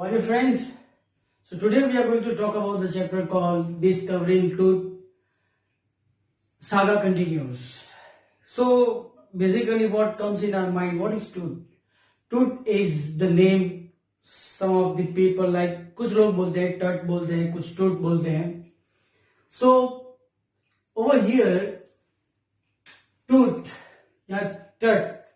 All your friends. So today we are going to talk about the chapter called Discovering Truth. Saga continues. So basically what comes in our mind, what is truth? Truth is the name some of the people like कुछ लोग बोलते हैं टट बोलते हैं कुछ truth बोलते हैं. So over here truth या tut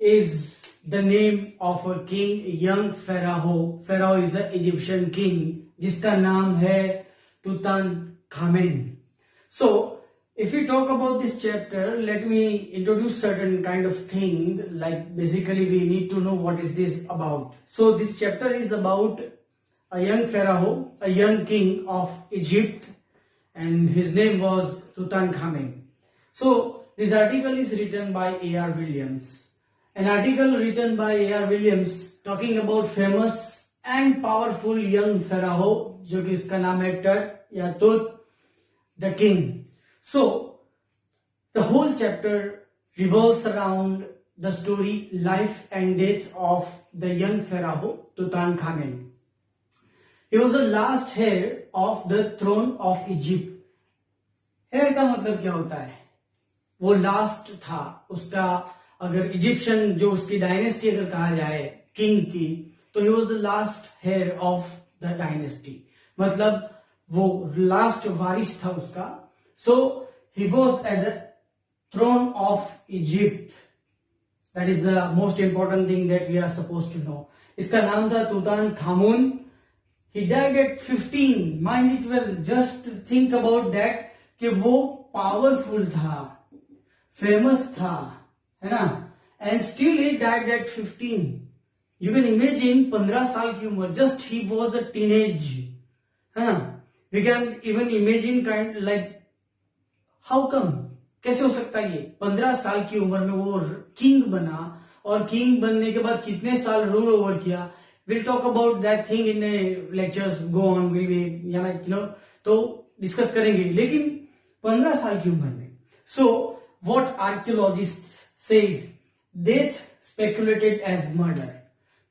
is the name of a king, young Pharaoh. Pharaoh is an Egyptian king जिसका नाम है Tutankhamen. So if we talk about this chapter, let me introduce certain kind of thing. Like basically we need to know what is this about. So this chapter is about a young Pharaoh, a young king of Egypt, and his name was Tutankhamen. So this article is written by A.R. Williams. An article written by A.R. Williams talking about famous and powerful young Pharaoh, जो कि इसका नाम है टट या तुत, the king. So the whole chapter revolves around the story, life and death of the young Pharaoh Tutankhamen. He was the last heir of the throne of Egypt. Heir का मतलब क्या होता है? वो लास्ट था उसका. अगर इजिप्शियन जो उसकी डायनेस्टी अगर कहा जाए किंग की, तो he was the last heir of the dynasty, मतलब वो लास्ट वारिस था उसका. So he was at the throne of Egypt. That is the most important thing that we are suppose to know. इसका नाम था Tutankhamun. He died at 15. Mind it well, just think about that कि वो powerful था, famous था, है ना, and still he died at 15. You can imagine 15 साल की उम्र, just he was a teenage, है ना. We can even imagine kind like how come, कैसे हो सकता है ये 15 साल की उम्र में वो किंग बना, और किंग बनने के बाद कितने साल रूल ओवर किया. Will talk about that thing in lectures, go on we you know, तो डिस्कस करेंगे. लेकिन 15 साल की उम्र में, so what archaeologist says death speculated as murder.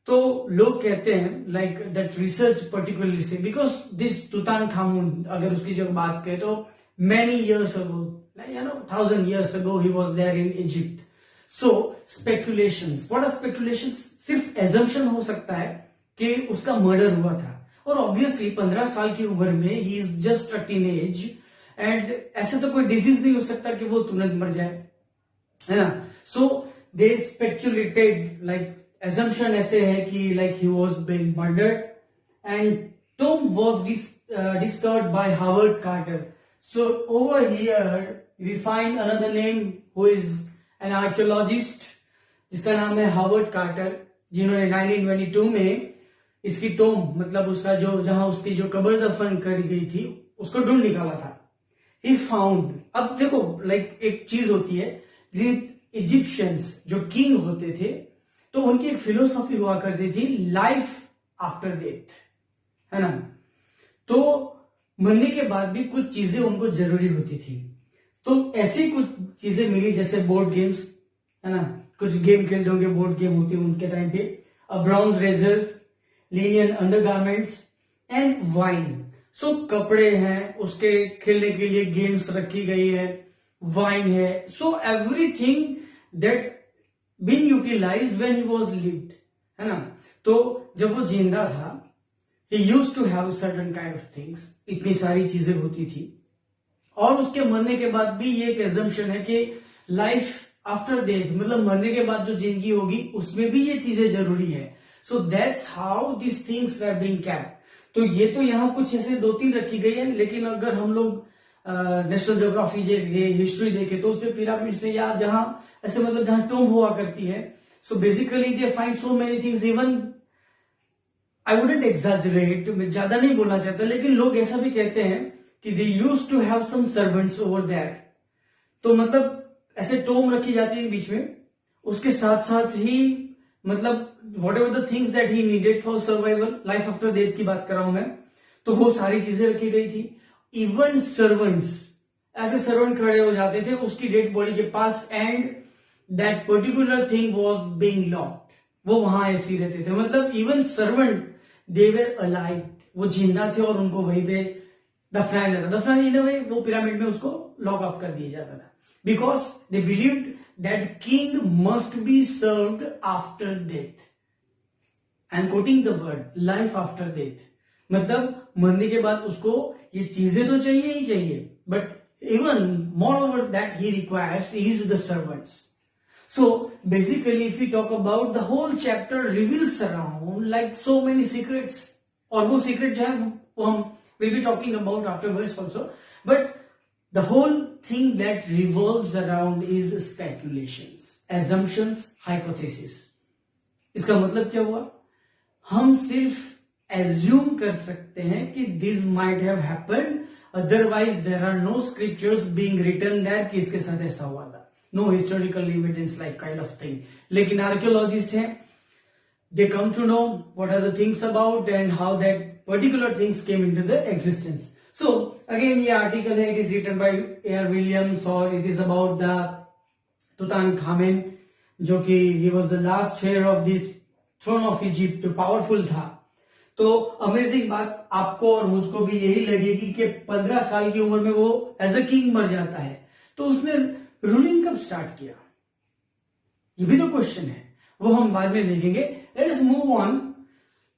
तो लोग कहते हैं like that research particularly say because this Tutankhamun, अगर उसकी जब बात करें तो many years ago, you know, 1000 years ago he was there in Egypt. So speculations, what are speculations? सिर्फ assumption हो सकता है कि उसका मर्डर हुआ था, और ऑब्वियसली 15 साल की उम्र में he is just a teenage, and ऐसे तो कोई डिजीज नहीं हो सकता कि वो तुरंत मर जाए, है ना. सो दे स्पेक्यूलेटेड, लाइक assumption ऐसे है कि like he was being murdered, and tomb was discovered by Howard Carter. So over here we find another name who is an archaeologist जिसका नाम है हावर्ड कार्टर, जिन्होंने 1922 में इसकी टोम, मतलब उसका जो जहां उसकी जो कब्र दफन कर गई थी उसको ढूंढ निकाला था. He found, अब देखो लाइक एक चीज होती है, इजिप्शियंस जो किंग होते थे तो उनकी एक फिलोसॉफी हुआ करती थी, लाइफ आफ्टर डेथ, है ना. तो मरने के बाद भी कुछ चीजें उनको जरूरी होती थी. तो ऐसी कुछ चीजें मिली जैसे बोर्ड गेम्स, है ना, कुछ गेम खेलते होंगे, बोर्ड गेम होती है उनके टाइम पे. A bronze razor, linen undergarments and wine. So कपड़े हैं, उसके खेलने के लिए गेम्स रखी गई है, वाइन है. So everything that been utilized when he was lived, है ना. तो जब वो जिंदा था, he used to have certain kind of things, इतनी सारी चीजें होती थी. और उसके मरने के बाद भी ये एक एजम्पशन है कि लाइफ आफ्टर डेथ, मतलब मरने के बाद जो जिंदगी होगी उसमें भी ये चीजें जरूरी है. So that's how this things were being kept. तो ये तो यहाँ कुछ ऐसे 2-3 रखी गई है, लेकिन अगर हम लोग नेशनल ज्योग्राफी हिस्ट्री देखे तो उसमें पिरामिड्स में या जहां ऐसे मतलब जहां टोम हुआ करती है, so basically they find so many things. Even I wouldn't exaggerate, मैं ज्यादा नहीं बोलना चाहता, लेकिन लोग ऐसा भी कहते हैं कि they used to have some servants over there. तो मतलब ऐसे टोम रखी जाती है बीच में, उसके साथ साथ ही मतलब what ever the things that he needed for survival, life after death की बात कर रहा हूं मैं, तो वो सारी चीजें रखी गई थी. इवन सर्वेंट्स, ऐसे सर्वेंट खड़े हो जाते थे उसकी डेड बॉडी के पास, and that particular thing was being locked, वो वहां ऐसे ही रहते थे. मतलब even servant they were alive, वो जिंदा थे और उनको वहीं पे दफनाया जाता, दफनाया इन वे वो पिरामिड में उसको लॉक अप कर दिया जाता था, because they believed that king must be served after death. I am quoting the word life after death, मतलब मरने के बाद उसको ये चीजें तो चाहिए ही चाहिए, but even moreover that he requires is the servants. So basically if we talk about the whole chapter reveals around like so many secrets, और वो secret जो है वो हम will be talking about afterwards also, but the whole thing that revolves around is speculations, assumptions, hypothesis. इसका मतलब क्या हुआ, हम सिर्फ assume कर सकते हैं कि this might have happened, otherwise there are no scriptures being written there कि इसके साथ ऐसा हुआ था, no historical evidence like kind of thing. लेकिन archaeologists हैं, they come to know what are the things about and how that particular things came into the existence. So again ये article है, it is written by A.R. Williams और it is about the Tutankhamen जो कि he was the last heir of the throne of Egypt, जो powerful था। तो amazing बात आपको और मुझको भी यही लगेगी कि 15 साल की उम्र में वो एज अ किंग मर जाता है, तो उसने रूलिंग कब स्टार्ट किया, ये भी तो क्वेश्चन है, वो हम बाद में देखेंगे। Let us move on.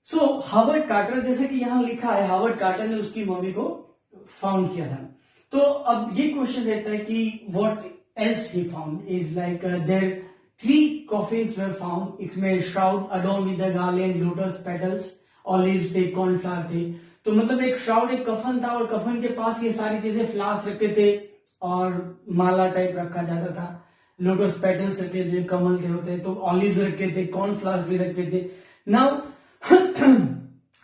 So Howard Carter, जैसे कि यहां लिखा है हावर्ड कार्टर ने उसकी मम्मी को फाउंड किया था, तो अब ये क्वेश्चन रहता है कि what else he found is like there 3 coffins were found, इसमें shroud adorned with the garland, lotus petals, olives थे, कॉर्नफ्लावर थे, तो मतलब एक श्राउड एक कफन था और कफन के पास ये सारी चीजें फ्लावर्स रखे थे और माला टाइप रखा जाता था, लोटस पेटल्स रखे थे, कमल थे होते, तो ऑलिव्स रखे थे, कॉर्नफ्लावर्स भी रखे थे। Now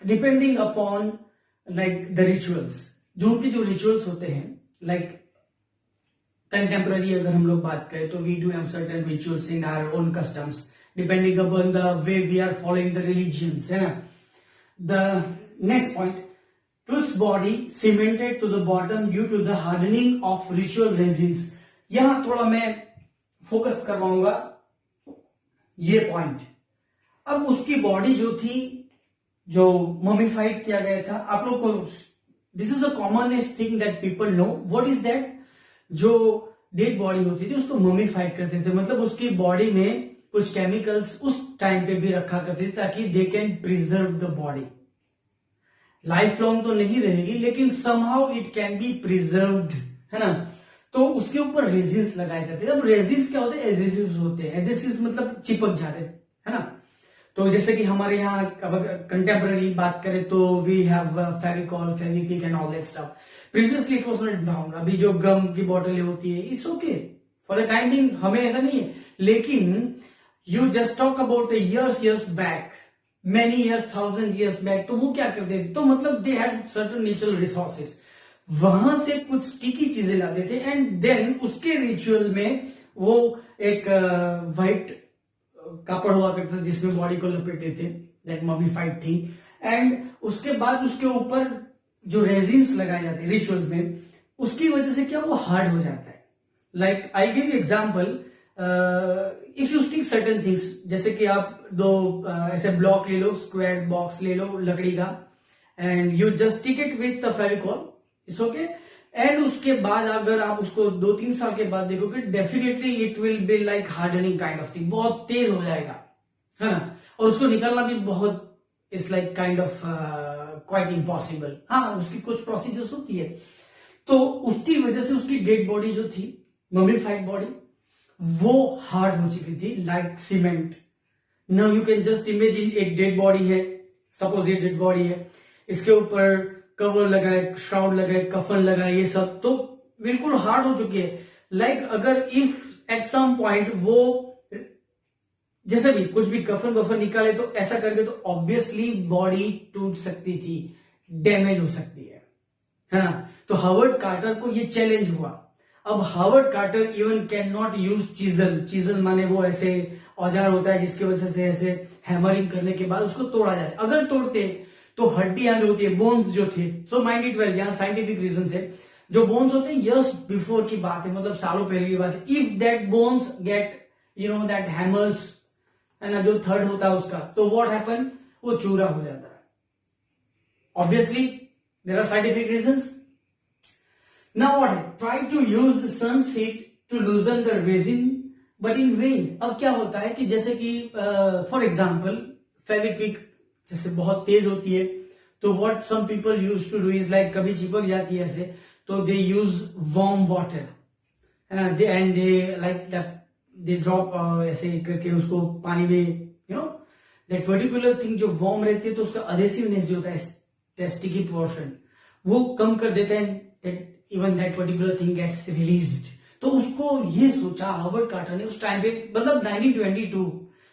depending upon like the rituals, जो उनके जो रिचुअल्स होते हैं, लाइक कंटेम्पररी अगर हम लोग बात करें तो we do have certain rituals in our own customs depending upon the way we are following the religions, है ना। The next point, Truth's body cemented to the bottom due to the hardening of ritual resins. यहां थोड़ा मैं focus करवाऊंगा ये point. अब उसकी body जो थी, जो ममीफाइड किया गया था, आप लोग को this is a commonest thing that people know, what is that, जो डेड बॉडी होती थी उसको ममीफाइड करते थे, मतलब उसकी बॉडी में कुछ केमिकल्स उस टाइम पे भी रखा करते थे ताकि they can preserve the body, life long तो नहीं रहेगी लेकिन somehow it can be preserved, है ना। तो उसके ऊपर रेजिन्स लगाए जाते हैं। अब रेजिन्स क्या होते हैं, एडेसिव्स होते हैं, एडेसिव्स मतलब चिपक जाते हैं, है ना। तो जैसे कि हमारे यहाँ कंटेम्पररी बात करें तो we have Fevicol, Fevikwik and all that stuff. Previously it was not down, अभी जो गम की बोतलें होती है it's okay for the time being, हमें ऐसा नहीं है, लेकिन You just talk about years back, many years, 1000 years back, तो वो क्या करते थे, तो मतलब they had certain natural resources, वहां से कुछ स्टिकी चीजें लाते थे एंड देन उसके रिचुअल में वो एक व्हाइट कपड़ा हुआ करता था जिसमें बॉडी को लपेटते थे, दैट ममीफाइड थिंग, एंड उसके बाद उसके ऊपर जो रेजिन्स लगाए जाते हैं रिचुअल में, उसकी वजह से क्या वो हार्ड हो जाता है। Like I give you example, if you stick certain things, जैसे कि आप दो ऐसे ब्लॉक ले लो, स्क्वायर बॉक्स ले लो लकड़ी का, and you just stick it with the Fevicol, it's okay, and उसके बाद अगर आप उसको 2-3 साल के बाद देखोगे, definitely it will be like hardening kind of thing, बहुत तेज हो जाएगा, है ना, और उसको निकालना भी बहुत it's like kind of quite impossible. हाँ, उसकी कुछ प्रोसीजर्स होती है, तो उसकी वजह से उसकी डेड बॉडी जो थी, ममीफाइड बॉडी, वो हार्ड हो चुकी थी like cement. Now you can just imagine एक डेड बॉडी है, सपोज ये डेड बॉडी है, इसके ऊपर कवर लगा है, श्राउड लगा है, कफन लगा है, ये सब तो बिल्कुल हार्ड हो चुकी है। लाइक अगर इफ एट सम पॉइंट वो जैसे भी कुछ भी कफन वफन निकाले तो ऐसा करके तो ऑब्वियसली बॉडी टूट सकती थी, डैमेज हो सकती है ना। तो हावर्ड कार्टर को ये चैलेंज हुआ। अब Howard Carter even can not use chisel, chisel माने वो ऐसे औजार होता है जिसकी वजह से ऐसे हैमरिंग करने के बाद उसको तोड़ा जाए। अगर तोड़ते तो हड्डियां जो होती है, बोन्स जो थे, सो माइंड इट वेल, यहाँ साइंटिफिक रीजन है, जो बोन्स होते हैं इयर्स बिफोर की बात है, मतलब सालों पहले की बात है। If that bones get you know that hammers, है ना, जो थर्ड होता है उसका, तो व्हाट हैपन, वो चूरा हो जाता है। Obviously there are scientific reasons. Now what? Try to use sun's heat to loosen the resin, but in vain. अब क्या होता है कि जैसे कि फॉर एग्जाम्पल फेविक्विक जैसे बहुत तेज होती है, तो what some people use to do is like कभी चिपक जाती है ऐसे, तो they use warm water and they like they drop ऐसे करके उसको पानी में, you know that particular thing जो वार्म रहती है तो उसका अधेसिवनेस जो होता है टेस्टिकी पोर्शन वो कम कर देते हैं, even that particular thing gets released. तो उसको ये सोचा हार्वर्ड कार्टर ने उस टाइम पे, मतलब 1922,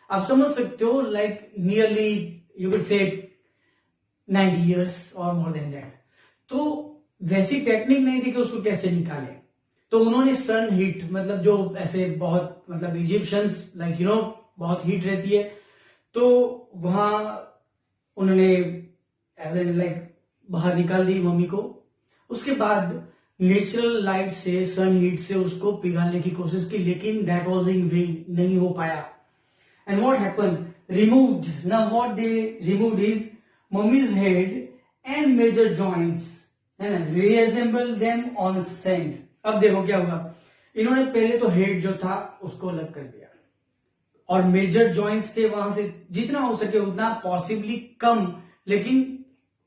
आप समझ सकते हो like nearly you will say 90 years और मोर देन दैट. तो वैसी टेक्निक नहीं थी कि उसको कैसे निकाले, तो उन्होंने सन हीट, मतलब जो ऐसे बहुत, मतलब इजिप्शियंस लाइक यू नो बहुत हीट रहती है, तो वहां उन्होंने एज एन लाइक बाहर निकाल दी मम्मी को. उसके बाद नेचुरल लाइट से, सन हीट से उसको पिघालने की कोशिश की, लेकिन दैट वाज इन वेन, नहीं हो पाया. And what happened, removed. Now what they removed is mummy's head and major joints, है ना, रीअसेंबल देम ऑन सैंड. अब देखो क्या हुआ, इन्होंने पहले तो हेड जो था उसको अलग कर दिया, और मेजर जॉइंट्स थे वहां से जितना हो सके उतना, पॉसिबली कम, लेकिन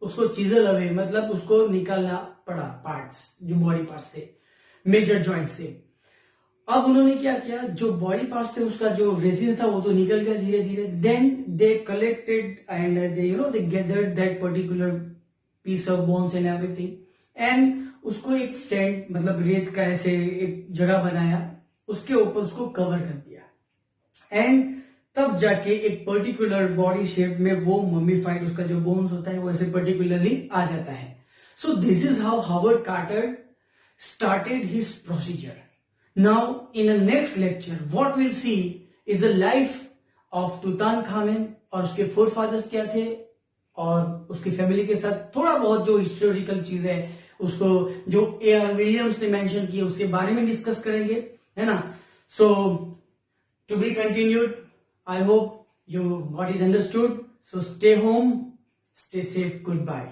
उसको चीजल अवे, मतलब उसको निकालना पड़ा पार्ट्स, जो बॉडी पार्ट्स थे मेजर जॉइंट से. अब उन्होंने क्या किया, जो बॉडी पार्ट्स थे उसका जो रेसिन था वो तो निकल गया धीरे धीरे. Then they collected and they you know they gathered that particular piece of bones and everything, and उसको एक सैंड, मतलब रेत का ऐसे एक जगह बनाया, उसके ऊपर उसको कवर कर दिया, एंड तब जाके एक पर्टिकुलर बॉडी शेप में वो मम्मीफाइड उसका जो बोन्स होता है वो ऐसे पर्टिकुलरली आ जाता है. So this is how Harvard Carter started his procedure. Now in the next lecture what we'll see is the life of Tutankhamun और उसके forefathers क्या थे, और उसकी फैमिली के साथ थोड़ा बहुत जो हिस्टोरिकल चीज है उसको जो A.R. विलियम्स ने मेंशन किया उसके बारे में डिस्कस करेंगे, है ना. So to be continued. I hope you got it understood. So stay home, stay safe, goodbye.